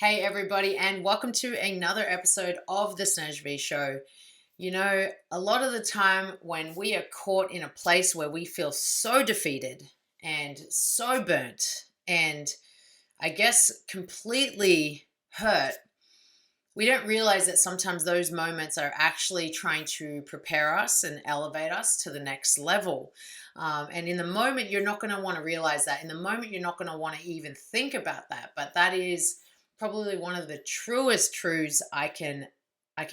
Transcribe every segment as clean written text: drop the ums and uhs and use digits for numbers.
Hey, everybody, and welcome to another episode of the Snejby Show. A lot of the time when we are caught in a place where we feel so defeated and so burnt and I guess completely hurt, we don't realize that sometimes those moments are actually trying to prepare us and elevate us to the next level. And in the moment, you're not going to want to realize that. In the moment, you're not going to want to even think about that. But that is probably one of the truest truths I can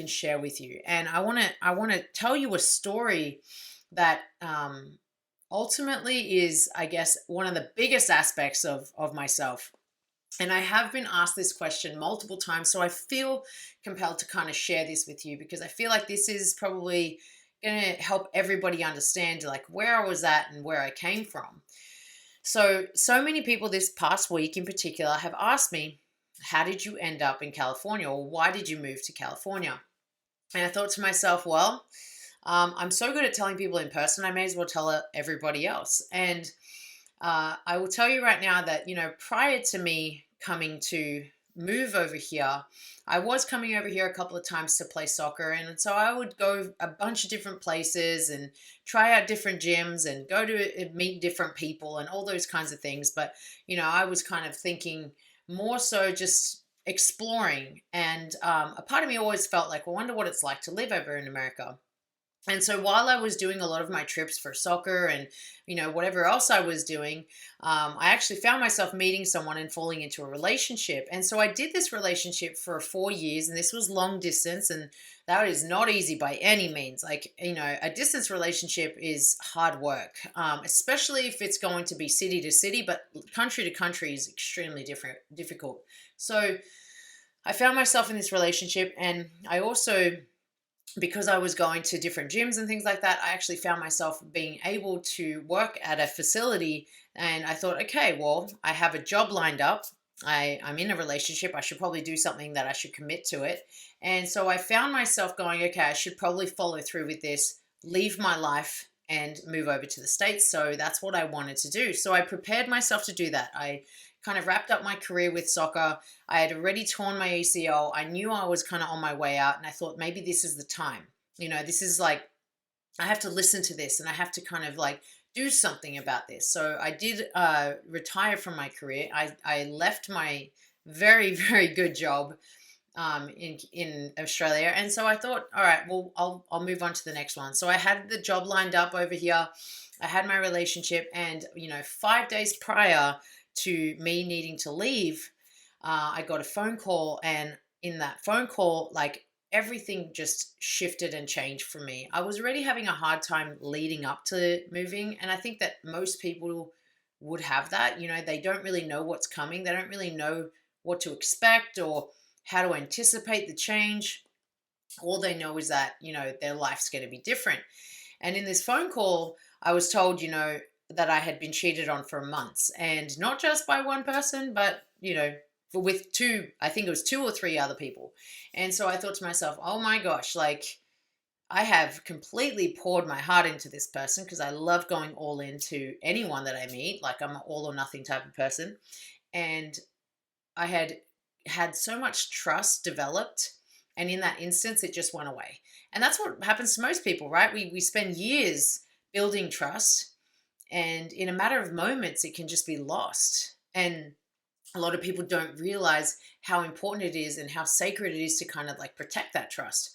share with you. And I want to tell you a story that ultimately is, I guess, one of the biggest aspects of myself. And I have been asked this question multiple times, so I feel compelled to kind of share this with you because I feel like this is probably going to help everybody understand like where I was at and where I came from. So many people this past week in particular have asked me, how did you end up in California, or why did you move to California? And I thought to myself, well, I'm so good at telling people in person, I may as well tell everybody else. And I will tell you right now that, prior to me coming to move over here, I was coming over here a couple of times to play soccer. And so I would go a bunch of different places and try out different gyms and go to meet different people and all those kinds of things. But, I was kind of thinking more so just exploring. And a part of me always felt like, well, I wonder what it's like to live over in America. And so while I was doing a lot of my trips for soccer and, whatever else I was doing, I actually found myself meeting someone and falling into a relationship. And so I did this relationship for 4 years, and this was long distance. And that is not easy by any means. Like, a distance relationship is hard work, especially if it's going to be city to city, but country to country is extremely difficult. So I found myself in this relationship, and I also, because I was going to different gyms and things like that, I actually found myself being able to work at a facility. And I thought, okay, well, I have a job lined up. I'm in a relationship. I should probably do something that I should commit to it. And so I found myself going, okay, I should probably follow through with this, leave my life and move over to the States. So that's what I wanted to do. So I prepared myself to do that. I kind of wrapped up my career with soccer. I had already torn my ACL. I knew I was kind of on my way out, and I thought maybe this is the time. This is like, I have to listen to this and I have to kind of like do something about this. So I did retire from my career. I left my very, very good job in Australia. And so I thought, all right, well, I'll move on to the next one. So I had the job lined up over here. I had my relationship, and 5 days prior to me needing to leave, I got a phone call, and in that phone call, like everything just shifted and changed for me. I was already having a hard time leading up to moving, and I think that most people would have that. They don't really know what's coming. They don't really know what to expect or how to anticipate the change. All they know is that, their life's going to be different. And in this phone call, I was told, that I had been cheated on for months, and not just by one person, but, with two, I think it was two or three other people. And so I thought to myself, oh my gosh, like I have completely poured my heart into this person because I love going all into anyone that I meet. Like I'm an all or nothing type of person. And I had so much trust developed. And in that instance, it just went away. And that's what happens to most people, right? We spend years building trust, and in a matter of moments, it can just be lost. And a lot of people don't realize how important it is and how sacred it is to kind of like protect that trust.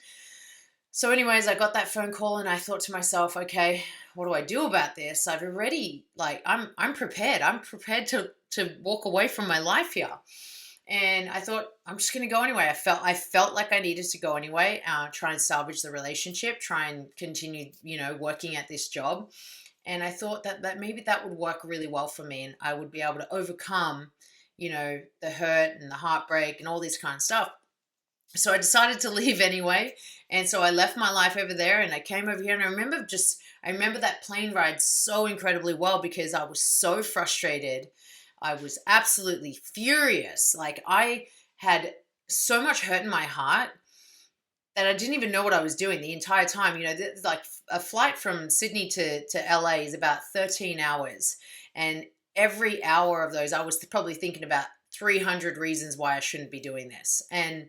So anyways, I got that phone call and I thought to myself, okay, what do I do about this? I've already I'm prepared. I'm prepared to walk away from my life here. And I thought, I'm just going to go anyway. I felt like I needed to go anyway, try and salvage the relationship, try and continue, working at this job. And I thought that maybe that would work really well for me, and I would be able to overcome, the hurt and the heartbreak and all this kind of stuff. So I decided to leave anyway. And so I left my life over there and I came over here, and I remember that plane ride so incredibly well because I was so frustrated. I was absolutely furious. Like I had so much hurt in my heart that I didn't even know what I was doing the entire time. Like a flight from Sydney to LA is about 13 hours. And every hour of those, I was probably thinking about 300 reasons why I shouldn't be doing this, and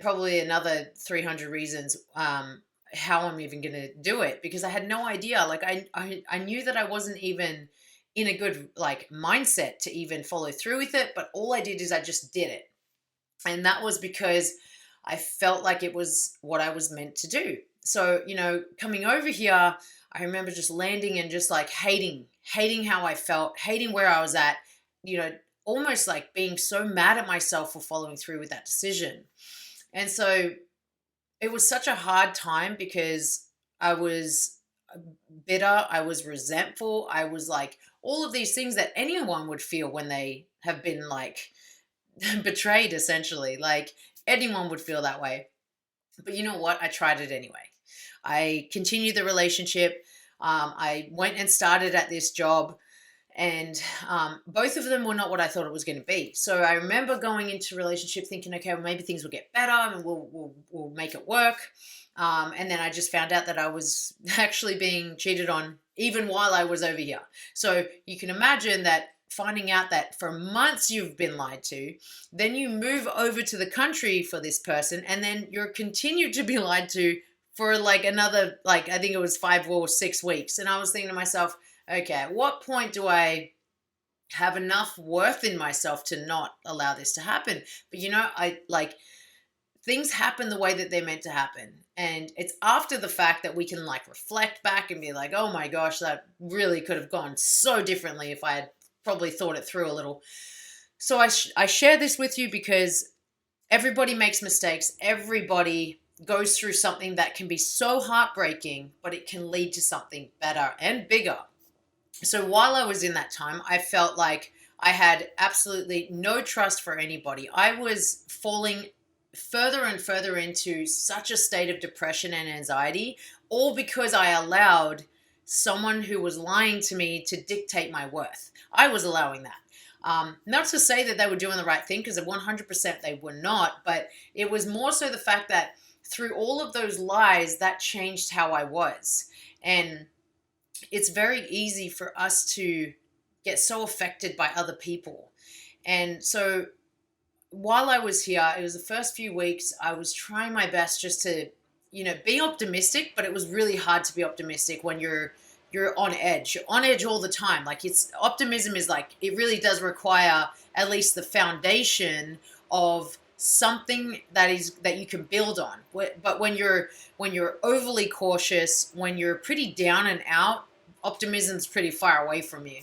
probably another 300 reasons how I'm even going to do it, because I had no idea. Like I knew that I wasn't even in a good like mindset to even follow through with it, but all I did is I just did it. And that was because I felt like it was what I was meant to do. So, coming over here, I remember just landing and just like hating how I felt, hating where I was at, you know, almost like being so mad at myself for following through with that decision. And so it was such a hard time because I was bitter, I was resentful, I was like all of these things that anyone would feel when they have been like betrayed, essentially. Like anyone would feel that way. But you know what? I tried it anyway. I continued the relationship. I went and started at this job, and both of them were not what I thought it was going to be. So I remember going into a relationship thinking, okay, well, maybe things will get better and we'll make it work. And then I just found out that I was actually being cheated on even while I was over here. So you can imagine that finding out that for months you've been lied to, then you move over to the country for this person, and then you're continued to be lied to for like another, like I think it was 5 or 6 weeks. And I was thinking to myself, okay, at what point do I have enough worth in myself to not allow this to happen? But I like things happen the way that they're meant to happen. And it's after the fact that we can like reflect back and be like, oh my gosh, that really could have gone so differently if I had probably thought it through a little. So I share this with you because everybody makes mistakes. Everybody goes through something that can be so heartbreaking, but it can lead to something better and bigger. So while I was in that time, I felt like I had absolutely no trust for anybody. I was falling further and further into such a state of depression and anxiety, all because I allowed someone who was lying to me to dictate my worth. I was allowing that. Not to say that they were doing the right thing, because 100% they were not, but it was more so the fact that through all of those lies, that changed how I was. And it's very easy for us to get so affected by other people. And so while I was here, it was the first few weeks, I was trying my best just to, be optimistic, but it was really hard to be optimistic when you're on edge. You're on edge all the time. Like optimism is like, it really does require at least the foundation of something that you can build on. But when you're overly cautious, when you're pretty down and out, optimism's pretty far away from you.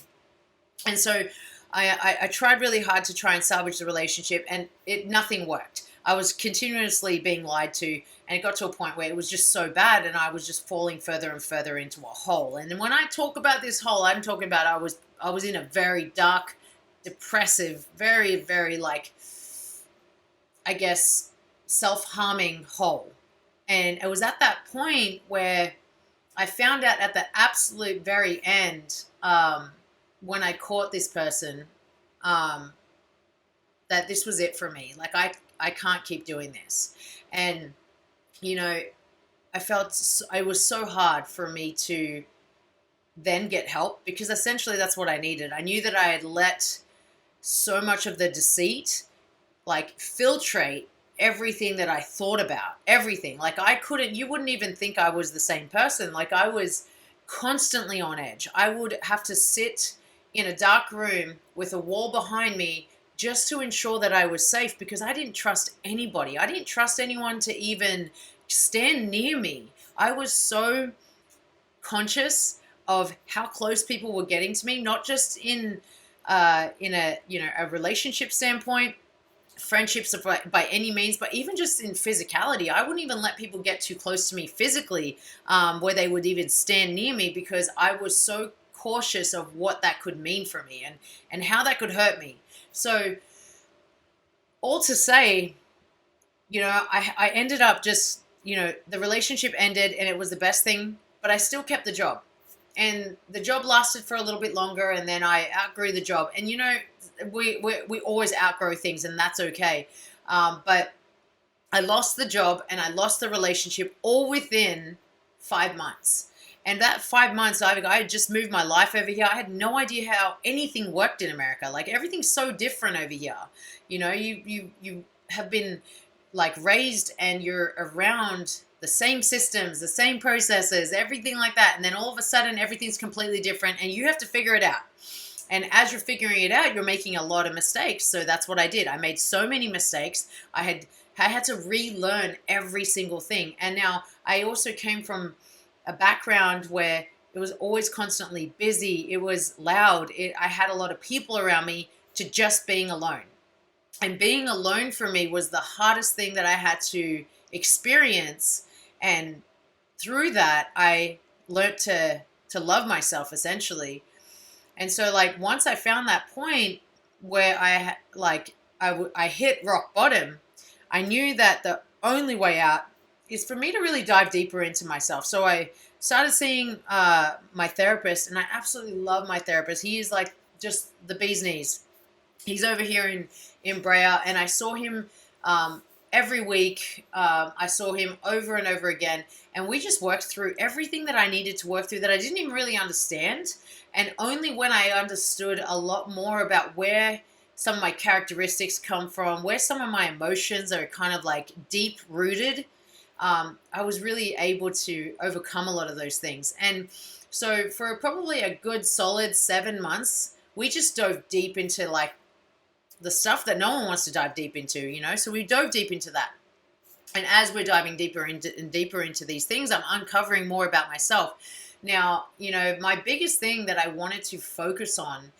And so I tried really hard to try and salvage the relationship, and nothing worked. I was continuously being lied to, and it got to a point where it was just so bad, and I was just falling further and further into a hole. And when I talk about this hole, I'm talking about I was in a very dark, depressive, very, very like, I guess, self-harming hole. And it was at that point where I found out at the absolute very end, when I caught this person, that this was it for me. Like I can't keep doing this. And, I felt it was so hard for me to then get help, because essentially that's what I needed. I knew that I had let so much of the deceit like filtrate everything that I thought about, everything. Like you wouldn't even think I was the same person. Like I was constantly on edge. I would have to sit in a dark room with a wall behind me just to ensure that I was safe, because I didn't trust anybody. I didn't trust anyone to even stand near me. I was so conscious of how close people were getting to me, not just in a relationship standpoint, friendships by any means, but even just in physicality. I wouldn't even let people get too close to me physically, where they would even stand near me, because I was so cautious of what that could mean for me and how that could hurt me. So all to say, I ended up just, the relationship ended and it was the best thing, but I still kept the job. And the job lasted for a little bit longer, and then I outgrew the job. And we always outgrow things, and that's okay. But I lost the job and I lost the relationship all within 5 months. And that 5 months, I had just moved my life over here. I had no idea how anything worked in America. Like everything's so different over here. You have been like raised and you're around the same systems, the same processes, everything like that. And then all of a sudden everything's completely different and you have to figure it out. And as you're figuring it out, you're making a lot of mistakes. So that's what I did. I made so many mistakes. I had to relearn every single thing. And now I also came from a background where it was always constantly busy. It was loud. I had a lot of people around me to just being alone. And being alone for me was the hardest thing that I had to experience. And through that, I learned to love myself essentially. And so like once I found that point where I hit rock bottom, I knew that the only way out is for me to really dive deeper into myself. So I started seeing my therapist, and I absolutely love my therapist. He is like just the bee's knees. He's over here in Brea, and I saw him every week. I saw him over and over again, and we just worked through everything that I needed to work through that I didn't even really understand. And only when I understood a lot more about where some of my characteristics come from, where some of my emotions are kind of like deep rooted, I was really able to overcome a lot of those things. And so for probably a good solid 7 months, we just dove deep into like the stuff that no one wants to dive deep into. So we dove deep into that. And as we're diving deeper and deeper into these things, I'm uncovering more about myself. Now, my biggest thing that I wanted to focus on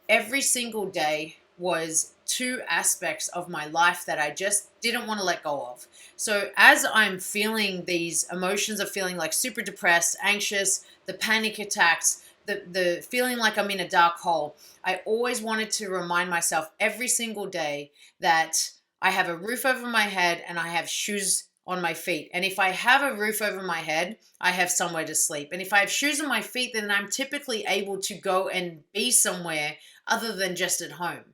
every single day was two aspects of my life that I just didn't want to let go of. So as I'm feeling these emotions of feeling like super depressed, anxious, the panic attacks, the feeling like I'm in a dark hole, I always wanted to remind myself every single day that I have a roof over my head and I have shoes on my feet. And if I have a roof over my head, I have somewhere to sleep. And if I have shoes on my feet, then I'm typically able to go and be somewhere other than just at home.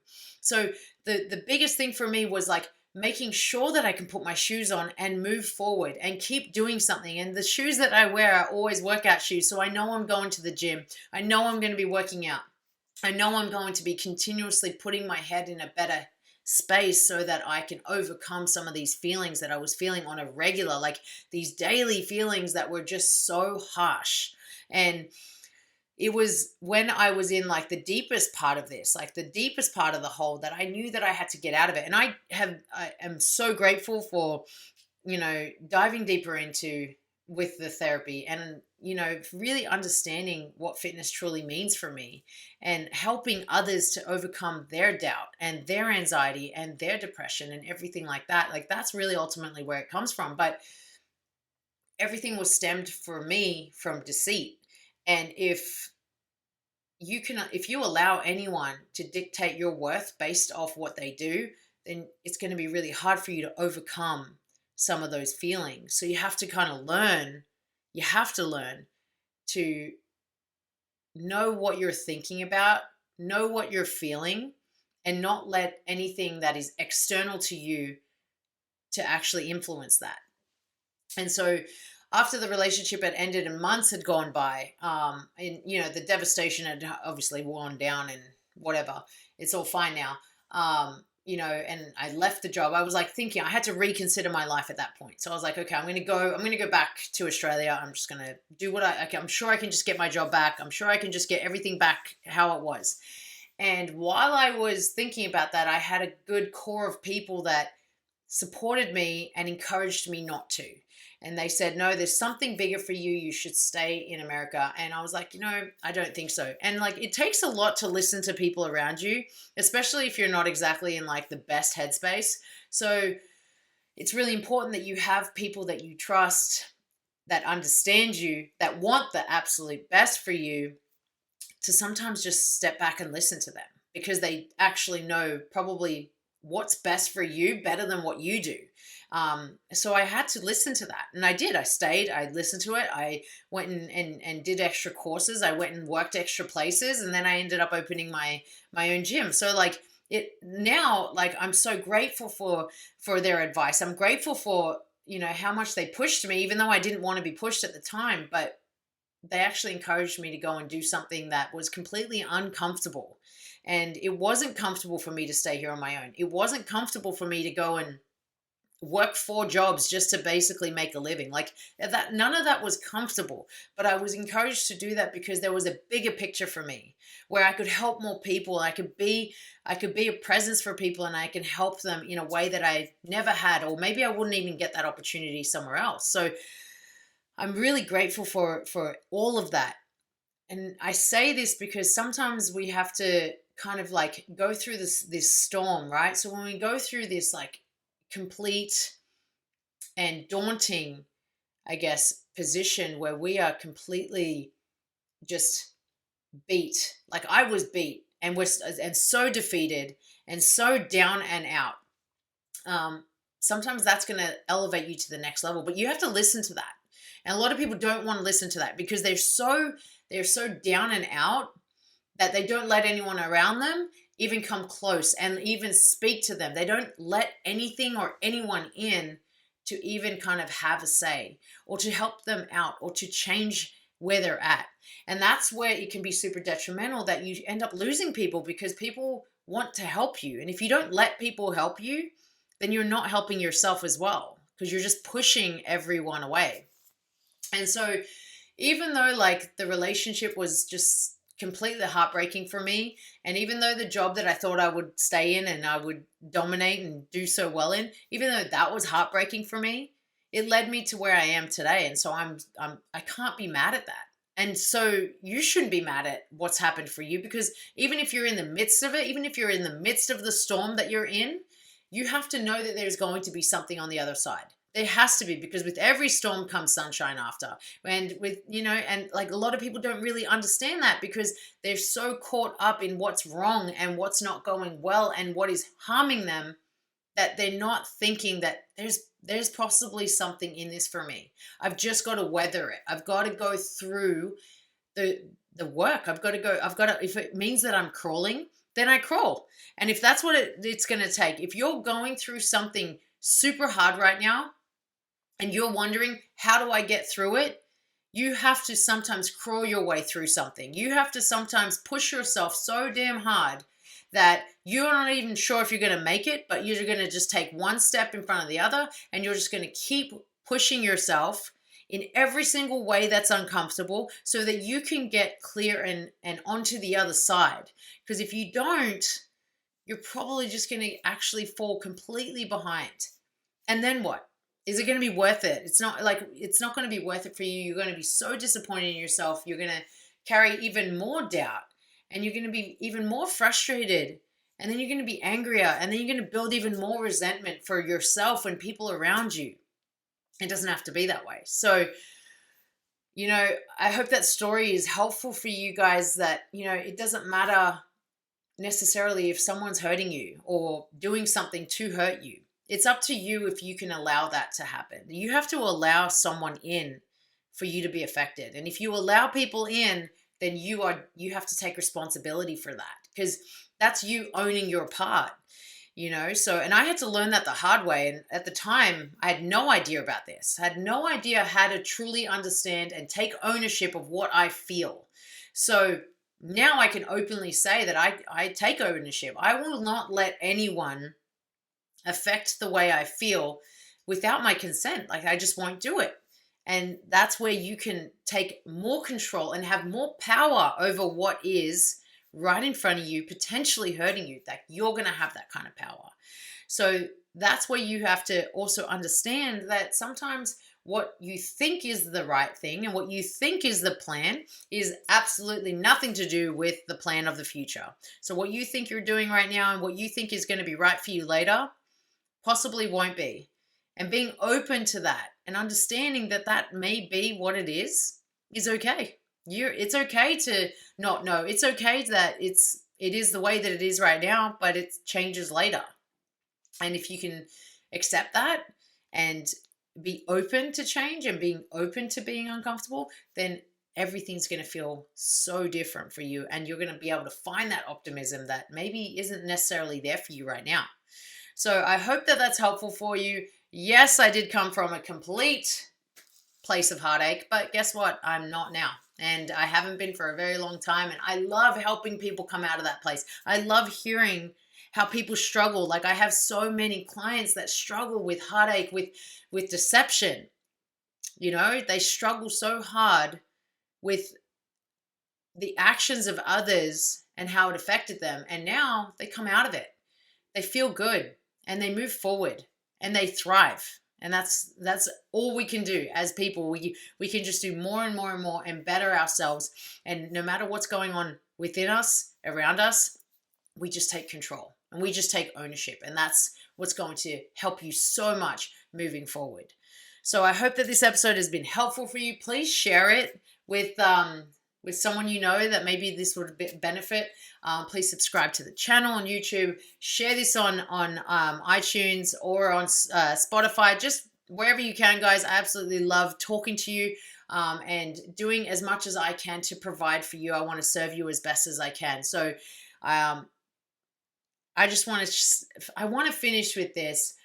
So the biggest thing for me was like making sure that I can put my shoes on and move forward and keep doing something. And the shoes that I wear are always workout shoes. So I know I'm going to the gym. I know I'm going to be working out. I know I'm going to be continuously putting my head in a better space so that I can overcome some of these feelings that I was feeling on a regular, like these daily feelings that were just so harsh. And it was when I was in like the deepest part of this, like the deepest part of the hole, that I knew that I had to get out of it. And I am so grateful for, diving deeper into with the therapy and, really understanding what fitness truly means for me and helping others to overcome their doubt and their anxiety and their depression and everything like that. Like that's really ultimately where it comes from. But everything was stemmed for me from deceit. And if you allow anyone to dictate your worth based off what they do, then it's going to be really hard for you to overcome some of those feelings. So you have to kind of learn to know what you're thinking about, know what you're feeling, and not let anything that is external to you to actually influence that. And so after the relationship had ended and months had gone by, and the devastation had obviously worn down and whatever, it's all fine now. And I left the job. I was like thinking I had to reconsider my life at that point. So I was like, okay, I'm going to go back to Australia. I'm just going to do I'm sure I can just get my job back. I'm sure I can just get everything back how it was. And while I was thinking about that, I had a good core of people that supported me and encouraged me not to. And they said, no, there's something bigger for you. You should stay in America. And I was like, I don't think so. And like, it takes a lot to listen to people around you, especially if you're not exactly in like the best headspace. So it's really important that you have people that you trust, that understand you, that want the absolute best for you, to sometimes just step back and listen to them, because they actually know probably what's best for you better than what you do. So I had to listen to that, and I did. I stayed, I listened to it. I went and did extra courses. I went and worked extra places, and then I ended up opening my own gym. So like it now, like I'm so grateful for their advice. I'm grateful for, how much they pushed me, even though I didn't want to be pushed at the time. But they actually encouraged me to go and do something that was completely uncomfortable. And it wasn't comfortable for me to stay here on my own. It wasn't comfortable for me to go and work 4 jobs just to basically make a living. Like that, none of that was comfortable. But I was encouraged to do that because there was a bigger picture for me where I could help more people. I could be a presence for people, and I can help them in a way that I never had, or maybe I wouldn't even get that opportunity somewhere else. So I'm really grateful for all of that. And I say this because sometimes we have to kind of like go through this storm, right? So when we go through this like complete and daunting, I guess, position where we are completely just beat, like I was beat and was and so defeated and so down and out. Um, Sometimes that's going to elevate you to the next level, but you have to listen to that. And a lot of people don't want to listen to that because they're so down and out that they don't let anyone around them even come close and even speak to them. They don't let anything or anyone in to even kind of have a say or to help them out or to change where they're at. And that's where it can be super detrimental, that you end up losing people because people want to help you. And if you don't let people help you, then you're not helping yourself as well because you're just pushing everyone away. And so even though like the relationship was just completely heartbreaking for me, and even though the job that I thought I would stay in and I would dominate and do so well in, even though that was heartbreaking for me, it led me to where I am today. And so I can't be mad at that. And so you shouldn't be mad at what's happened for you, because even if you're in the midst of it, even if you're in the midst of the storm that you're in, you have to know that there's going to be something on the other side. There has to be, because with every storm comes sunshine after. And with, and like a lot of people don't really understand that because they're so caught up in what's wrong and what's not going well and what is harming them, that they're not thinking that there's possibly something in this for me. I've just got to weather it. I've got to go through the work. If it means that I'm crawling, then I crawl. And if that's what it's going to take, if you're going through something super hard right now and you're wondering, how do I get through it? You have to sometimes crawl your way through something. You have to sometimes push yourself so damn hard that you're not even sure if you're going to make it, but you're going to just take one step in front of the other, and you're just going to keep pushing yourself in every single way that's uncomfortable so that you can get clear and onto the other side. Because if you don't, you're probably just going to actually fall completely behind. And then what? Is it going to be worth it? It's not going to be worth it for you. You're going to be so disappointed in yourself. You're going to carry even more doubt, and you're going to be even more frustrated. And then you're going to be angrier, and then you're going to build even more resentment for yourself and people around you. It doesn't have to be that way. So, I hope that story is helpful for you guys, that, it doesn't matter necessarily if someone's hurting you or doing something to hurt you. It's up to you if you can allow that to happen. You have to allow someone in for you to be affected. And if you allow people in, then you have to take responsibility for that, because that's you owning your part, So, and I had to learn that the hard way. And at the time, I had no idea about this. I had no idea how to truly understand and take ownership of what I feel. So now I can openly say that I take ownership. I will not let anyone affect the way I feel without my consent. Like, I just won't do it. And that's where you can take more control and have more power over what is right in front of you, potentially hurting you. That you're going to have that kind of power. So that's where you have to also understand that sometimes what you think is the right thing and what you think is the plan is absolutely nothing to do with the plan of the future. So what you think you're doing right now and what you think is going to be right for you later possibly won't be. And being open to that and understanding that that may be what it is okay. It's okay to not know. It's okay that it is the way that it is right now, but it changes later. And if you can accept that and be open to change and being open to being uncomfortable, then everything's going to feel so different for you. And you're going to be able to find that optimism that maybe isn't necessarily there for you right now. So I hope that that's helpful for you. Yes, I did come from a complete place of heartache, but guess what? I'm not now. and I haven't been for a very long time. And I love helping people come out of that place. I love hearing how people struggle. Like, I have so many clients that struggle with heartache, with deception. You know, they struggle so hard with the actions of others and how it affected them. And now they come out of it. They feel good and they move forward and they thrive. And that's all we can do as people. We can just do more and more and more and better ourselves. And no matter what's going on within us, around us, we just take control and we just take ownership. And that's what's going to help you so much moving forward. So I hope that this episode has been helpful for you. Please share it with someone you know that maybe this would benefit. Please subscribe to the channel on YouTube. Share this on iTunes or on Spotify. Just wherever you can, guys. I absolutely love talking to you and doing as much as I can to provide for you. I want to serve you as best as I can. So I want to finish with this.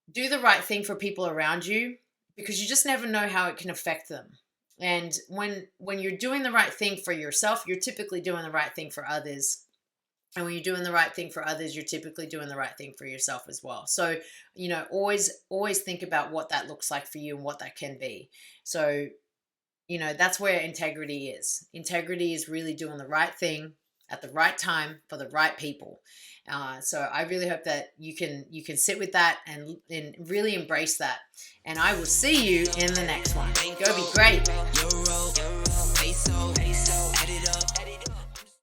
Do the right thing for people around you, because you just never know how it can affect them. And when you're doing the right thing for yourself, you're typically doing the right thing for others. And when you're doing the right thing for others, you're typically doing the right thing for yourself as well. So, you know, always think about what that looks like for you and what that can be. So, you know, that's where integrity is. Integrity is really doing the right thing at the right time for the right people. So I really hope that you can sit with that and really embrace that. And I will see you in the next one. Go be great.